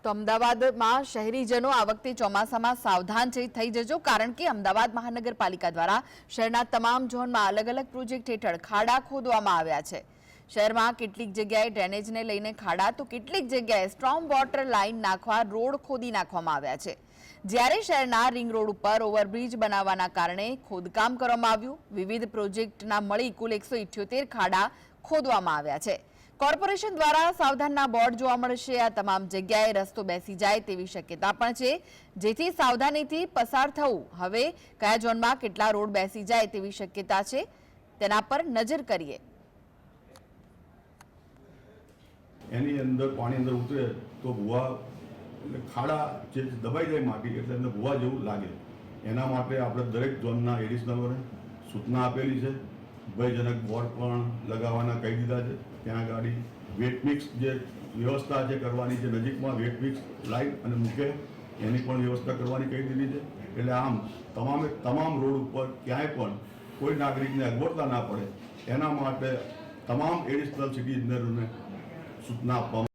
તો અમદાવાદમાં શહેરીજનો આ વખતે ચોમાસામાં સાવધાન થઈ જજો, કારણ કે અમદાવાદ મહાનગરપાલિકા દ્વારા શહેરના તમામ ઝોનમાં અલગ અલગ પ્રોજેક્ટ હેઠળ ખાડા ખોદવામાં આવ્યા છે। શહેરમાં કેટલીક જગ્યાએ ડ્રેનેજને લઈને ખાડા તો કેટલીક જગ્યાએ સ્ટ્રોમ વોટર લાઇન નાખવા રોડ ખોદી નાખવામાં આવ્યા છે। જ્યારે શહેરના રિંગ રોડ ઉપર ઓવરબ્રિજ બનાવવાના કારણે ખોદકામ કરવામાં આવ્યું। વિવિધ પ્રોજેક્ટના મળી કુલ 178 ખાડા ખોદવામાં આવ્યા છે। કોર્પોરેશન દ્વારા સાવધાનના બોર્ડ જોવા મળશે। આ તમામ જગ્યાએ રસ્તો બેસી જાય તેવી શક્યતા પણ છે, જેથી સાવધાનીથી પસાર થવું। હવે કયા ઝોનમાં કેટલા રોડ બેસી જાય તેવી શક્યતા છે, તેના પર નજર કરીએ। એની અંદર પાણી અંદર ઉતરે તો ભૂવા એટલે ખાડા જે દબાઈ જાય માટી એટલે અંદર ભૂવા જેવું લાગે। એના માટે આપણે દરેક ઝોનના એડિશનલોને સૂચના આપેલી છે। ભયજનક બોર્ડ પણ લગાવવાના કહી દીધા છે। ત્યાં ગાડી વેટ મિક્સ જે વ્યવસ્થા છે કરવાની છે, નજીકમાં વેટ મિક્સ લાઈન અને મૂકે એની પણ વ્યવસ્થા કરવાની કહી દીધી છે। એટલે આમ તમામ રોડ ઉપર ક્યાંય પણ કોઈ નાગરિકને અગવડતા ના પડે એના માટે તમામ એડિશનલ સિટી ઇજનેરોને સૂચના આપવામાં